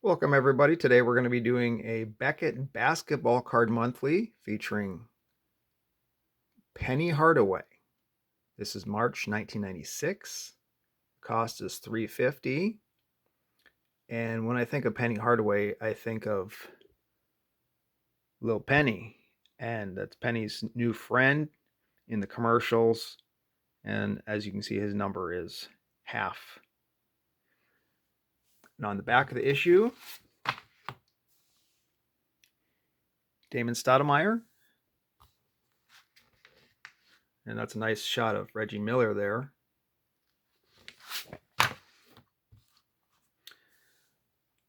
Welcome, everybody. Today we're going to be doing a Beckett Basketball Card Monthly featuring Penny Hardaway. This is March 1996. Cost is $3.50. And when I think of Penny Hardaway, I think of Lil Penny. And that's Penny's new friend in the commercials. And as you can see, his number is half. And on the back of the issue, Damon Stoudemire. And that's a nice shot of Reggie Miller there.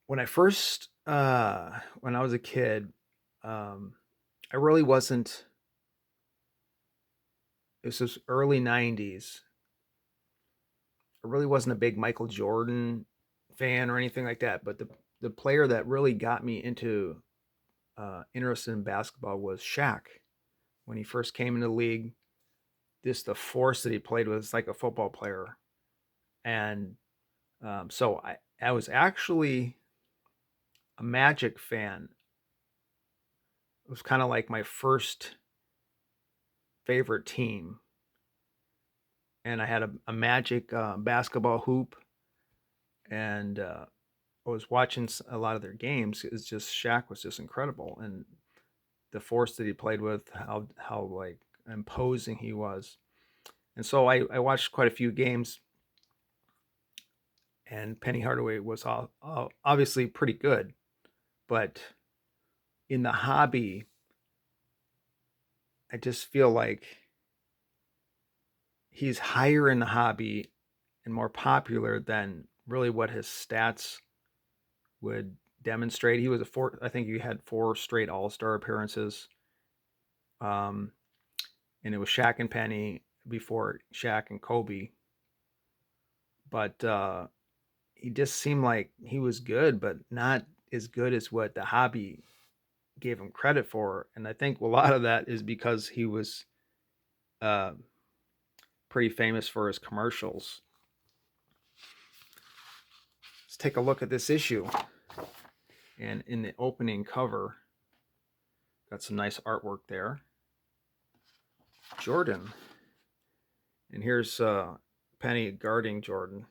When I first, when I was a kid, I really wasn't, it was this early 90s. I really wasn't a big Michael Jordan fan or anything like that. But the player that really got me into interested in basketball was Shaq. When he first came into the league, the force that he played was like a football player. And so I was actually a Magic fan. It was kind of like my first favorite team. And I had a Magic basketball hoop, and I was watching a lot of their games. It's just Shaq was just incredible, and the force that he played with, how like imposing he was. And so I watched quite a few games, and Penny Hardaway was obviously pretty good, but in the hobby, I just feel like he's higher in the hobby and more popular than really what his stats would demonstrate. He was I think he had 4 straight All-Star appearances. And it was Shaq and Penny before Shaq and Kobe. But he just seemed like he was good, but not as good as what the hobby gave him credit for. And I think a lot of that is because he was uh, pretty famous for his commercials. Let's take a look at this issue. And in the opening cover, got some nice artwork there. Jordan. And here's Penny guarding Jordan.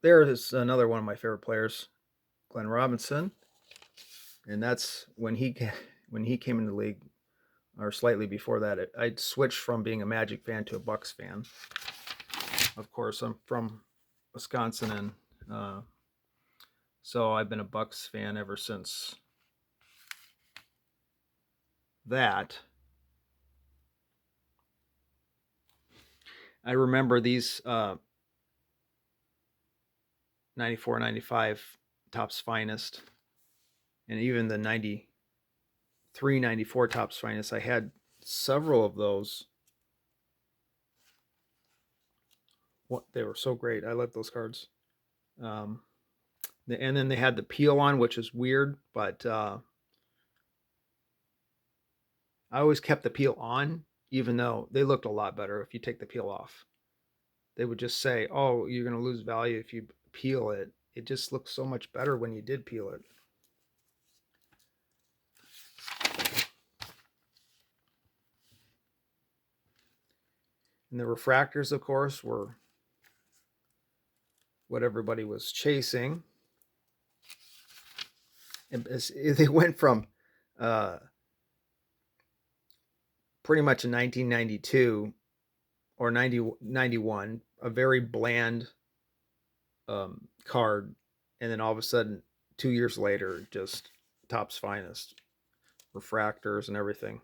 There's another one of my favorite players, Glenn Robinson, and that's when he came in the league, or slightly before that. I switched from being a Magic fan to a Bucks fan. Of course, I'm from Wisconsin, and so I've been a Bucks fan ever since that. I remember these 94, 95 Topps Finest, and even the 93, 94 Topps Finest. I had several of those. What, they were so great. I love those cards. Um, and then they had the peel on, which is weird, but I always kept the peel on, even though they looked a lot better if you take the peel off. They would just say, "Oh, you're going to lose value if you peel it." It just looks so much better when you did peel it. And the refractors, of course, were what everybody was chasing. And they went from pretty much in 1992 or 91, a very bland card, and then all of a sudden, 2 years later, just Topps Finest refractors and everything.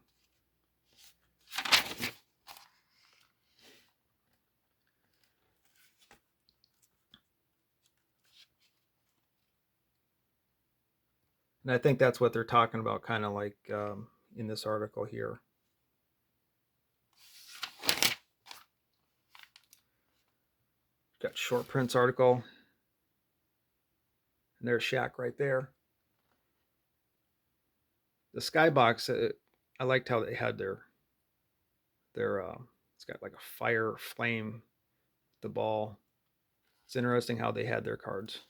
And I think that's what they're talking about, kind of like in this article here. Got Short Prints article. And there's Shaq right there. The Skybox, I liked how they had their it's got like a fire flame, the ball. It's interesting how they had their cards.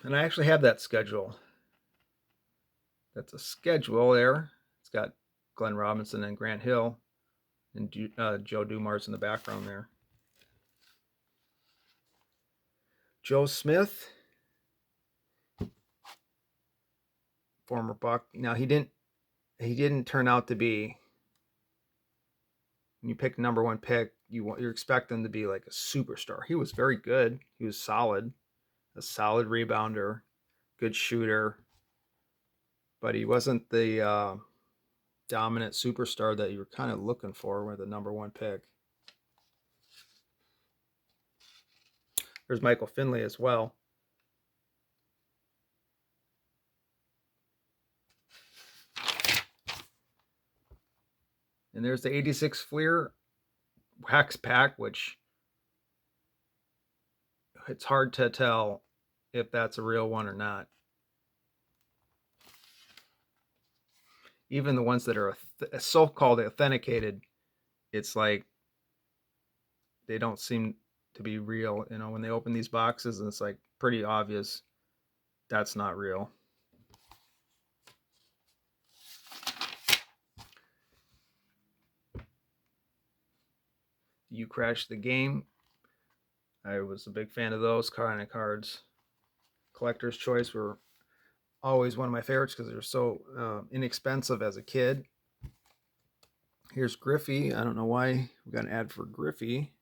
And I actually have that schedule. That's a schedule there. It's got Glenn Robinson and Grant Hill and Joe Dumars in the background there. Joe Smith, former Buck. Now he didn't turn out to be. When you pick number one pick, you're expecting to be like a superstar. He was very good. He was solid, a solid rebounder, good shooter, but he wasn't the dominant superstar that you were kind of looking for with the number one pick. There's Michael Finley as well. And there's the 86 Fleer Wax Pack, which it's hard to tell if that's a real one or not. Even the ones that are so-called authenticated, it's like they don't seem to be real. You know, when they open these boxes, and it's like pretty obvious that's not real. You Crashed the Game. I was a big fan of those kind of cards. Collector's Choice were always one of my favorites because they were so inexpensive as a kid. Here's Griffey. I don't know why we got an ad for Griffey.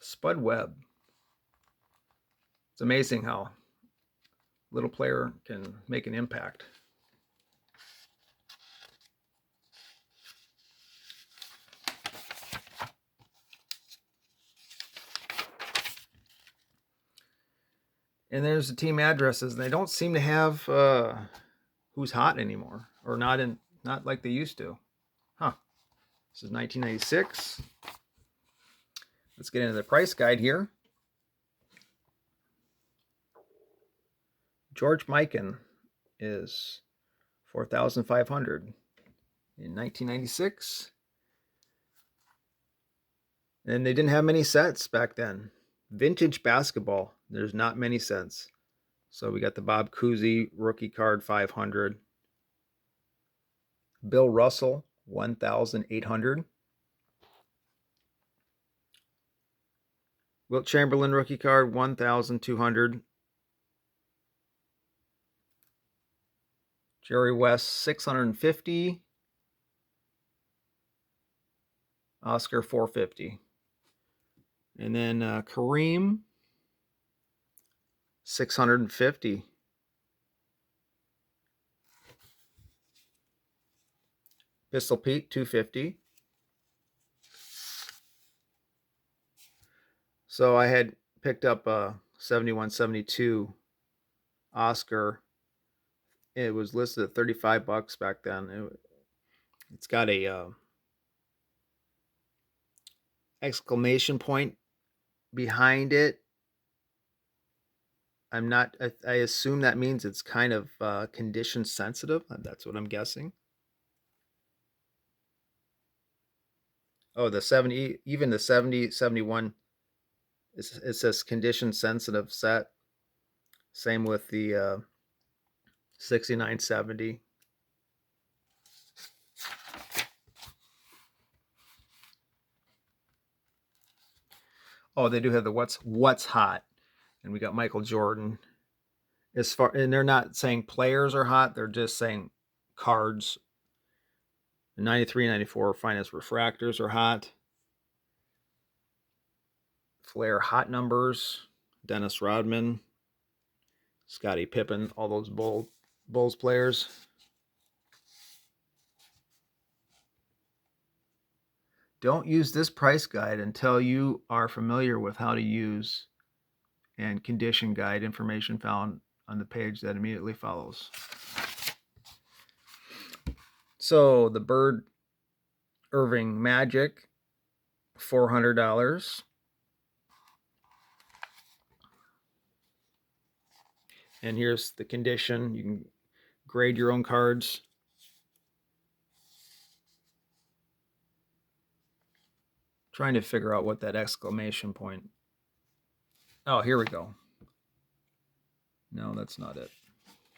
Spud Webb. It's amazing how a little player can make an impact. And there's the team addresses. They don't seem to have who's hot anymore, or not like they used to. Huh. This is 1996. Let's get into the price guide here. George Mikan is $4,500 in 1996. And they didn't have many sets back then. Vintage basketball, there's not many cents. So we got the Bob Cousy rookie card 500. Bill Russell 1,800. Wilt Chamberlain rookie card 1,200. Jerry West 650. Oscar 450. And then Kareem 650. Pistol Pete 250. So I had picked up a 71-72 Oscar. It was listed at $35 back then. It's got a exclamation point behind it. I assume that means it's kind of condition sensitive. That's what I'm guessing. Oh, the 70, even the 70, 71, it says condition sensitive set. Same with the 69-70. Oh, they do have the what's hot. And we got Michael Jordan. And they're not saying players are hot, they're just saying cards. The 93, 94 finest refractors are hot. Flair hot numbers. Dennis Rodman. Scottie Pippen, all those Bulls players. Don't use this price guide until you are familiar with how to use and condition guide information found on the page that immediately follows. So the Bird Irving Magic, $400. And here's the condition. You can grade your own cards. Trying to figure out what that exclamation point. Oh, here we go. No, that's not it.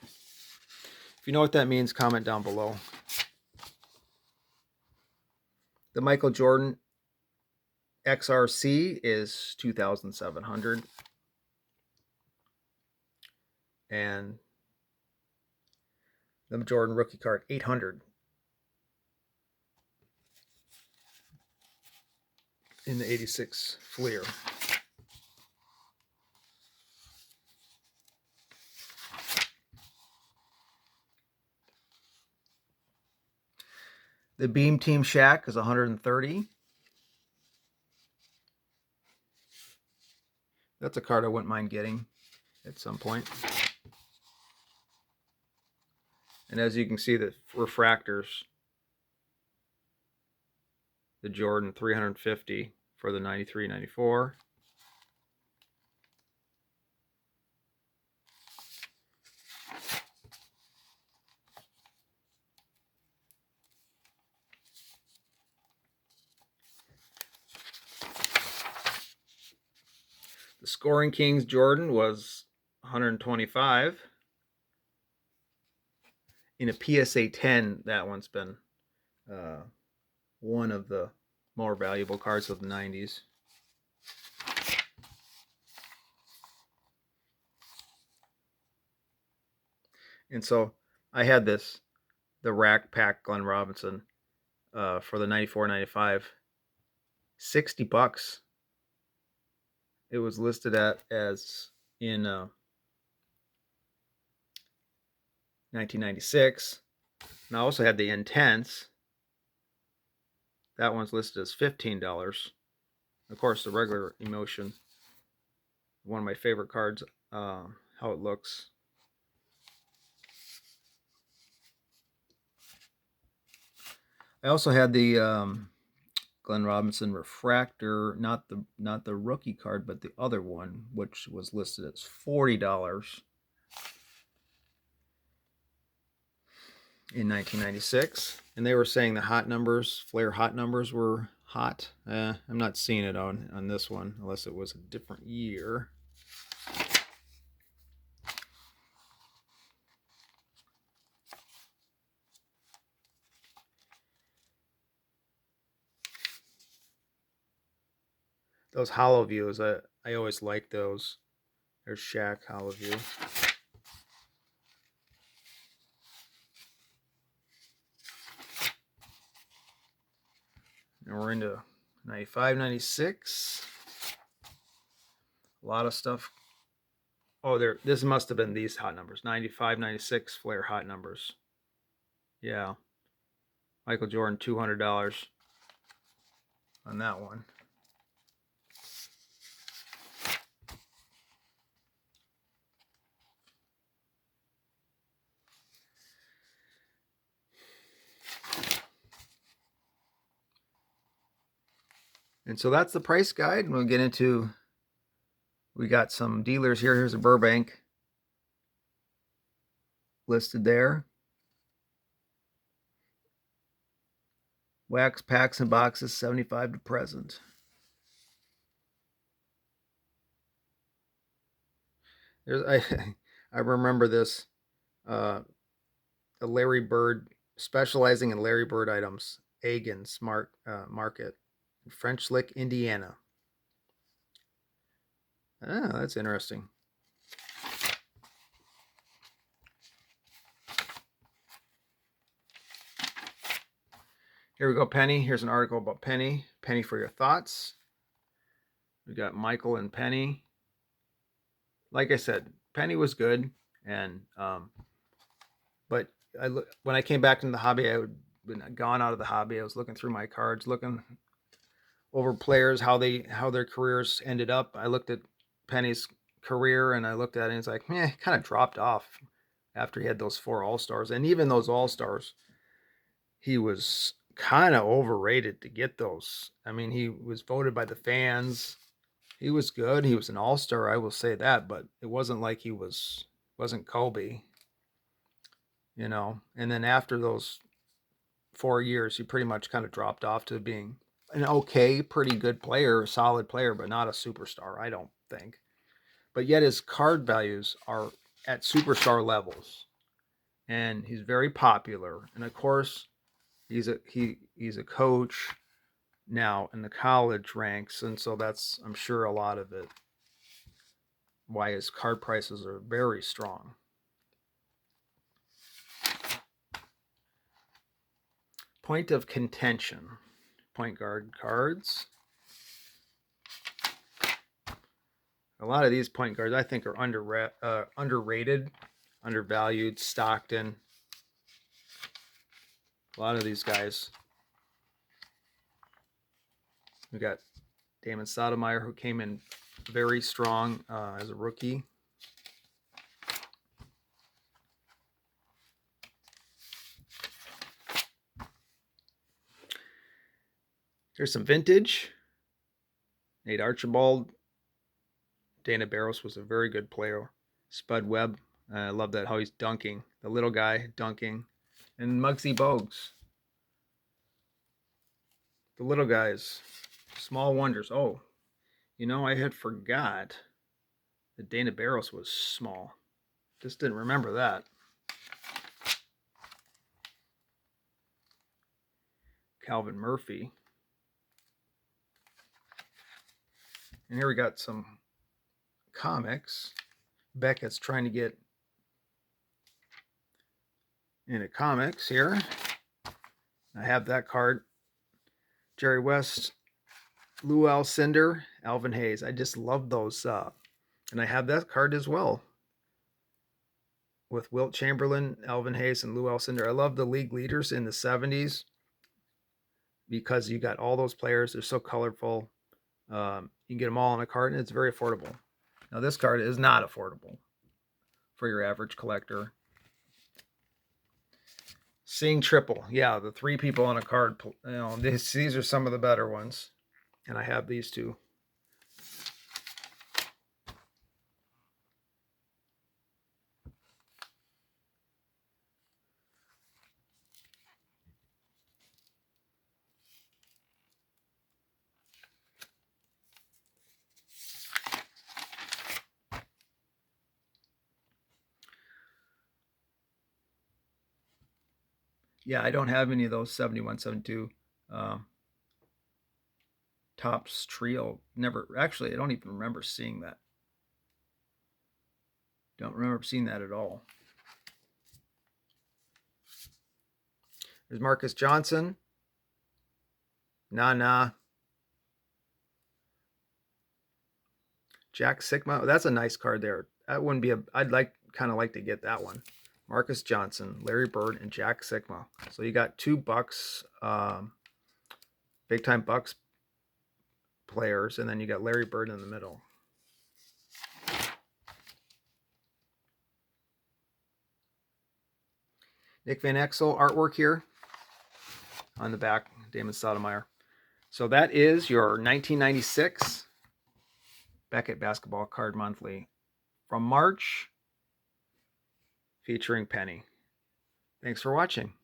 If you know what that means, comment down below. The Michael Jordan XRC is $2,700. And the Jordan rookie card, $800. In the 86 Fleer. The Beam Team Shaq is $130. That's a card I wouldn't mind getting at some point. And as you can see, the refractors, the Jordan 350 for the 93-94. The Scoring Kings Jordan was $125. In a PSA 10, that one's been one of the more valuable cards of the 90s. And so I had this, the Rack Pack Glenn Robinson for the 94-95, $60. It was listed as in 1996. And I also had the Intense. That one's listed as $15. Of course, the regular Emotion, one of my favorite cards, how it looks. I also had the Glenn Robinson Refractor, not the rookie card, but the other one, which was listed as $40 in 1996. And they were saying the hot numbers, Flair hot numbers, were hot. I'm not seeing it on this one, unless it was a different year. Those hollow views, I always like those. There's Shaq hollow view. And we're into 95, 96. A lot of stuff. Oh, this must have been these hot numbers. 95, 96 Flair hot numbers. Yeah. Michael Jordan, $200 on that one. And so that's the price guide. And we'll get into, we got some dealers here. Here's a Burbank listed there. Wax packs and boxes, 75 to present. I remember this. The Larry Bird, specializing in Larry Bird items, Agan's Market, French Lick, Indiana. Ah, that's interesting. Here we go, Penny. Here's an article about Penny. Penny for your thoughts. We got Michael and Penny. Like I said, Penny was good, and but when I came back into the hobby, I had been gone out of the hobby. I was looking through my cards, looking over players, how their careers ended up. I looked at Penny's career and I looked at it and it's like, man, kind of dropped off after he had those 4 All-Stars. And even those All-Stars, he was kind of overrated to get those. I mean, he was voted by the fans. He was good. He was an All-Star, I will say that, but it wasn't like he wasn't Kobe, you know. And then after those 4 years, he pretty much kind of dropped off to being an okay, pretty good player, a solid player, but not a superstar, I don't think. But yet his card values are at superstar levels. And he's very popular. And of course, he's a coach now in the college ranks, and so that's, I'm sure, a lot of it why his card prices are very strong. Point of contention. Point guard cards. A lot of these point guards I think are underrated, undervalued. Stockton. A lot of these guys. We got Damon Stoudemire, who came in very strong as a rookie. Here's some vintage. Nate Archibald. Dana Barros was a very good player. Spud Webb. I love that, how he's dunking. The little guy dunking. And Muggsy Bogues. The little guys. Small wonders. Oh, you know, I had forgot that Dana Barros was small. Just didn't remember that. Calvin Murphy. And here we got some comics. Beckett's trying to get into comics here. I have that card. Jerry West, Lou Alcindor, Alvin Hayes. I just love those. And I have that card as well. With Wilt Chamberlain, Alvin Hayes, and Lou Alcindor. I love the league leaders in the 70s because you got all those players. They're so colorful. You can get them all on a card, and it's very affordable. Now, this card is not affordable for your average collector. Seeing triple. Yeah, the 3 people on a card. You know, these are some of the better ones. And I have these 2. Yeah, I don't have any of those 71, 72 Topps trio. Never, actually, I don't even remember seeing that. Don't remember seeing that at all. There's Marcus Johnson. Nah. Jack Sigma. That's a nice card there. That wouldn't be I'd kind of like to get that one. Marcus Johnson, Larry Bird, and Jack Sigma. So you got 2 Bucks, big time Bucks players, and then you got Larry Bird in the middle. Nick Van Exel artwork here on the back, Damon Stoudemire. So that is your 1996 Beckett Basketball Card Monthly from March, featuring Penny. Thanks for watching.